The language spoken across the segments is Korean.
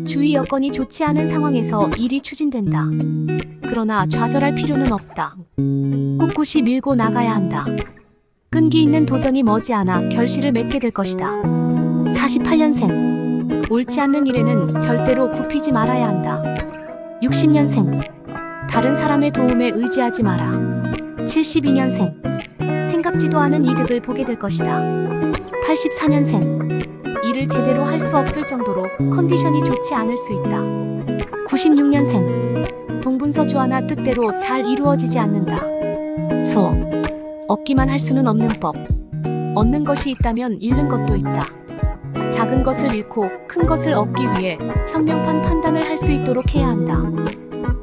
주위 여건이 좋지 않은 상황에서 일이 추진된다. 그러나 좌절할 필요는 없다. 꿋꿋이 밀고 나가야 한다. 끈기 있는 도전이 머지않아 결실을 맺게 될 것이다. 48년생. 옳지 않는 일에는 절대로 굽히지 말아야 한다. 60년생. 다른 사람의 도움에 의지하지 마라. 72년생. 생각지도 않은 이득을 보게 될 것이다. 84년생. 일을 제대로 할 수 없을 정도로 컨디션이 좋지 않을 수 있다. 96년생. 동분서주하나 뜻대로 잘 이루어지지 않는다. 얻기만 할 수는 없는 법. 얻는 것이 있다면 잃는 것도 있다. 작은 것을 잃고 큰 것을 얻기 위해 현명한 판단을 할 수 있도록 해야 한다.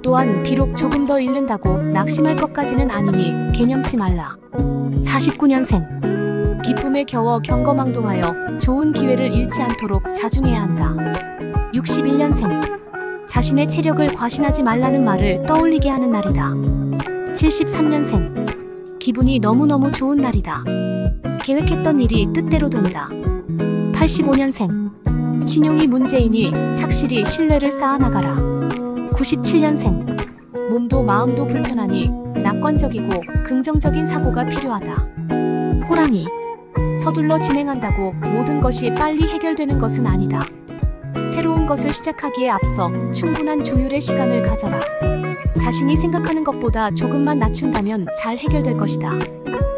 또한 비록 조금 더 잃는다고 낙심할 것까지는 아니니 개념치 말라. 49년생. 기쁨에 겨워 경거망동하여 좋은 기회를 잃지 않도록 자중해야 한다. 61년생. 자신의 체력을 과신하지 말라는 말을 떠올리게 하는 날이다. 73년생. 기분이 너무너무 좋은 날이다. 계획했던 일이 뜻대로 된다. 85년생. 신용이 문제이니 착실히 신뢰를 쌓아나가라. 97년생. 몸도 마음도 불편하니 낙관적이고 긍정적인 사고가 필요하다. 호랑이. 서둘러 진행한다고 모든 것이 빨리 해결되는 것은 아니다. 새로운 것을 시작하기에 앞서 충분한 조율의 시간을 가져라. 자신이 생각하는 것보다 조금만 낮춘다면 잘 해결될 것이다.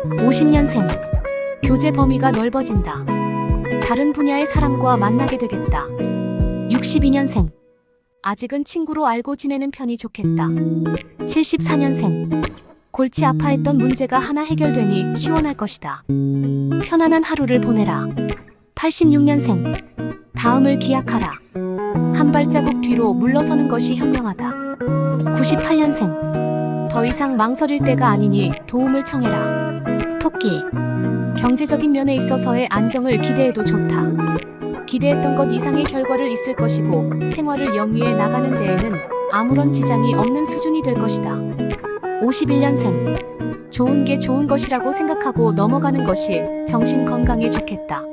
50년생. 교제 범위가 넓어진다. 다른 분야의 사람과 만나게 되겠다. 62년생. 아직은 친구로 알고 지내는 편이 좋겠다. 74년생. 골치 아파했던 문제가 하나 해결되니 시원할 것이다. 편안한 하루를 보내라. 86년생. 다음을 기약하라. 한 발자국 뒤로 물러서는 것이 현명하다. 98년생. 더 이상 망설일 때가 아니니 도움을 청해라. 토끼. 경제적인 면에 있어서의 안정을 기대해도 좋다. 기대했던 것 이상의 결과를 있을 것이고 생활을 영위해 나가는 데에는 아무런 지장이 없는 수준이 될 것이다. 51년생. 좋은 게 좋은 것이라고 생각하고 넘어가는 것이 정신 건강에 좋겠다.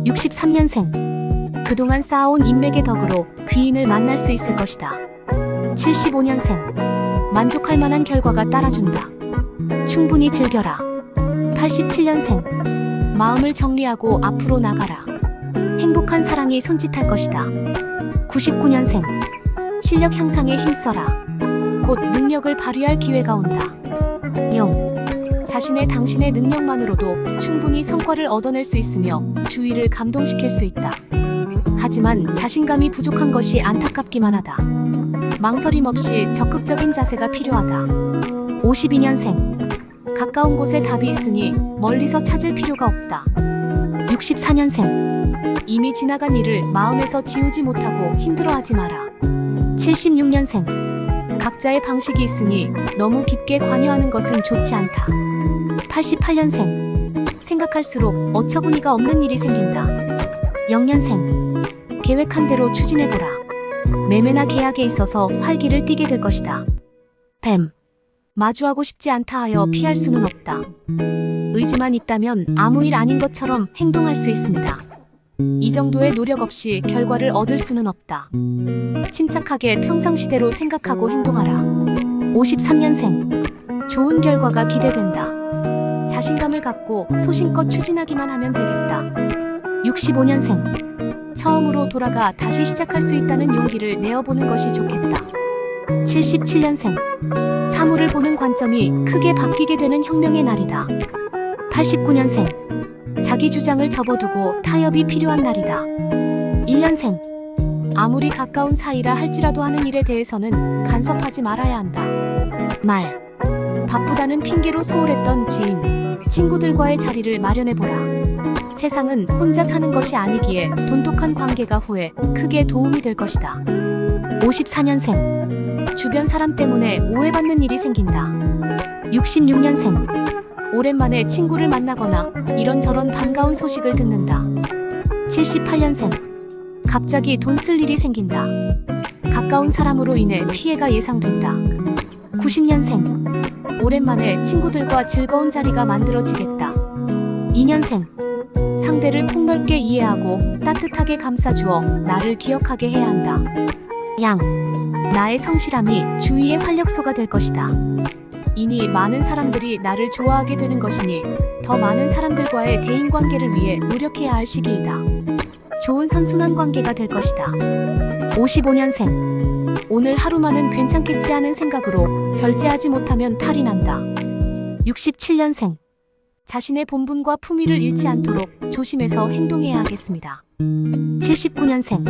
63년생. 그동안 쌓아온 인맥의 덕으로 귀인을 만날 수 있을 것이다. 75년생. 만족할 만한 결과가 따라준다. 충분히 즐겨라. 87년생. 마음을 정리하고 앞으로 나가라. 행복한 사랑이 손짓할 것이다. 99년생. 실력 향상에 힘써라. 곧 능력을 발휘할 기회가 온다. 당신의 능력만으로도 충분히 성과를 얻어낼 수 있으며 주위를 감동시킬 수 있다. 하지만 자신감이 부족한 것이 안타깝기만 하다. 망설임 없이 적극적인 자세가 필요하다. 52년생. 가까운 곳에 답이 있으니 멀리서 찾을 필요가 없다. 64년생. 이미 지나간 일을 마음에서 지우지 못하고 힘들어하지 마라. 76년생. 각자의 방식이 있으니 너무 깊게 관여하는 것은 좋지 않다. 88년생. 생각할수록 어처구니가 없는 일이 생긴다. 0년생. 계획한 대로 추진해보라. 매매나 계약에 있어서 활기를 띠게 될 것이다. 뱀. 마주하고 싶지 않다 하여 피할 수는 없다. 의지만 있다면 아무 일 아닌 것처럼 행동할 수 있습니다. 이 정도의 노력 없이 결과를 얻을 수는 없다. 침착하게 평상시대로 생각하고 행동하라. 53년생. 좋은 결과가 기대된다. 자신감을 갖고 소신껏 추진하기만 하면 되겠다. 65년생. 처음으로 돌아가 다시 시작할 수 있다는 용기를 내어보는 것이 좋겠다. 77년생. 사물을 보는 관점이 크게 바뀌게 되는 혁명의 날이다. 89년생. 자기 주장을 접어두고 타협이 필요한 날이다. 1년생. 아무리 가까운 사이라 할지라도 하는 일에 대해서는 간섭하지 말아야 한다. 말. 바쁘다는 핑계로 소홀했던 지인, 친구들과의 자리를 마련해보라. 세상은 혼자 사는 것이 아니기에 돈독한 관계가 후에 크게 도움이 될 것이다. 54년생. 주변 사람 때문에 오해받는 일이 생긴다. 66년생. 오랜만에 친구를 만나거나 이런저런 반가운 소식을 듣는다. 78년생. 갑자기 돈 쓸 일이 생긴다. 가까운 사람으로 인해 피해가 예상된다. 90년생. 오랜만에 친구들과 즐거운 자리가 만들어지겠다. 2년생. 상대를 폭넓게 이해하고 따뜻하게 감싸주어 나를 기억하게 해야 한다. 양. 나의 성실함이 주위의 활력소가 될 것이다. 이니 많은 사람들이 나를 좋아하게 되는 것이니 더 많은 사람들과의 대인관계를 위해 노력해야 할 시기이다. 좋은 선순환 관계가 될 것이다. 55년생. 오늘 하루만은 괜찮겠지 하는 생각으로 절제하지 못하면 탈이 난다. 67년생. 자신의 본분과 품위를 잃지 않도록 조심해서 행동해야 하겠습니다. 79년생.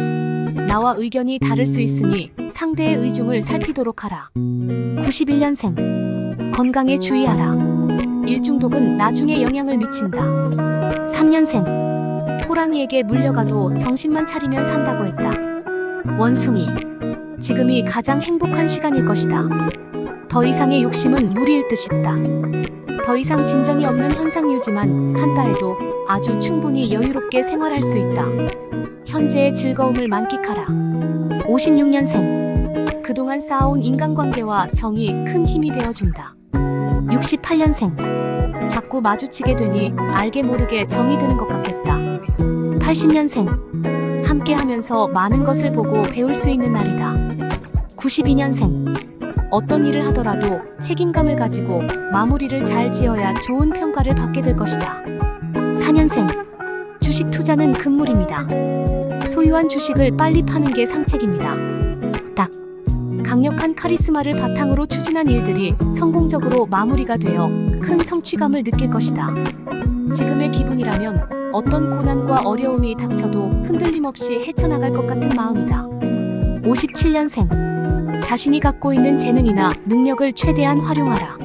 나와 의견이 다를 수 있으니 상대의 의중을 살피도록 하라. 91년생. 건강에 주의하라. 일중독은 나중에 영향을 미친다. 3년생. 호랑이에게 물려가도 정신만 차리면 산다고 했다. 원숭이. 지금이 가장 행복한 시간일 것이다. 더 이상의 욕심은 무리일 듯 싶다. 더 이상 진전이 없는 현상 유지만 한다 해도 아주 충분히 여유롭게 생활할 수 있다. 현재의 즐거움을 만끽하라. 56년생. 그동안 쌓아온 인간관계와 정이 큰 힘이 되어준다. 68년생. 자꾸 마주치게 되니 알게 모르게 정이 드는 것 같겠다. 80년생. 함께 하면서 많은 것을 보고 배울 수 있는 날이다. 92년생. 어떤 일을 하더라도 책임감을 가지고 마무리를 잘 지어야 좋은 평가를 받게 될 것이다. 4년생. 주식 투자는 금물입니다. 소유한 주식을 빨리 파는 게 상책입니다. 딱. 강력한 카리스마를 바탕으로 추진한 일들이 성공적으로 마무리가 되어 큰 성취감을 느낄 것이다. 지금의 기분이라면 어떤 고난과 어려움이 닥쳐도 흔들림 없이 헤쳐나갈 것 같은 마음이다. 57년생. 자신이 갖고 있는 재능이나 능력을 최대한 활용하라.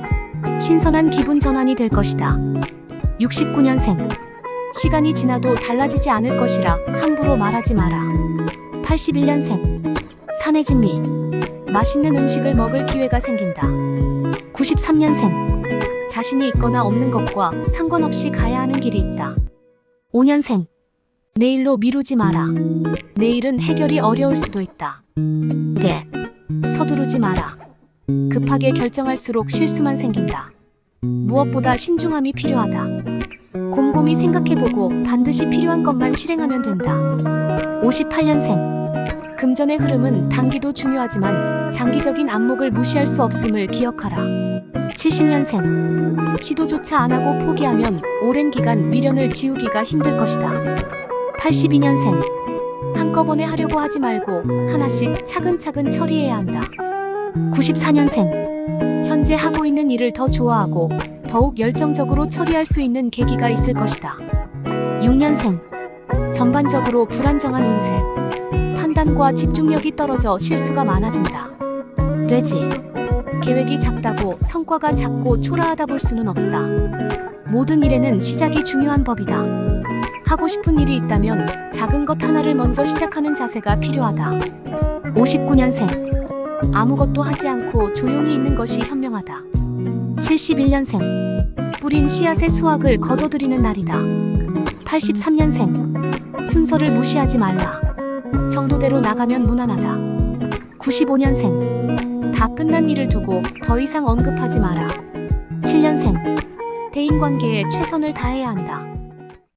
신선한 기분 전환이 될 것이다. 69년생. 시간이 지나도 달라지지 않을 것이라 함부로 말하지 마라. 81년생. 산의 진미. 맛있는 음식을 먹을 기회가 생긴다. 93년생. 자신이 있거나 없는 것과 상관없이 가야 하는 길이 있다. 5년생. 내일로 미루지 마라. 내일은 해결이 어려울 수도 있다. 네. 서두르지 마라. 급하게 결정할수록 실수만 생긴다. 무엇보다 신중함이 필요하다. 곰곰이 생각해보고 반드시 필요한 것만 실행하면 된다. 58년생. 금전의 흐름은 단기도 중요하지만 장기적인 안목을 무시할 수 없음을 기억하라. 70년생. 시도조차 안 하고 포기하면 오랜 기간 미련을 지우기가 힘들 것이다. 82년생. 한꺼번에 하려고 하지 말고 하나씩 차근차근 처리해야 한다. 94년생. 현재 하고 있는 일을 더 좋아하고 더욱 열정적으로 처리할 수 있는 계기가 있을 것이다. 6년생. 전반적으로 불안정한 운세. 판단과 집중력이 떨어져 실수가 많아진다. 돼지. 계획이 작다고 성과가 작고 초라하다 볼 수는 없다. 모든 일에는 시작이 중요한 법이다. 하고 싶은 일이 있다면 작은 것 하나를 먼저 시작하는 자세가 필요하다. 59년생. 아무것도 하지 않고 조용히 있는 것이 현명하다. 71년생. 뿌린 씨앗의 수확을 거둬들이는 날이다. 83년생. 순서를 무시하지 말라. 정도대로 나가면 무난하다. 95년생. 다 끝난 일을 두고 더 이상 언급하지 마라. 7년생. 대인관계에 최선을 다해야 한다.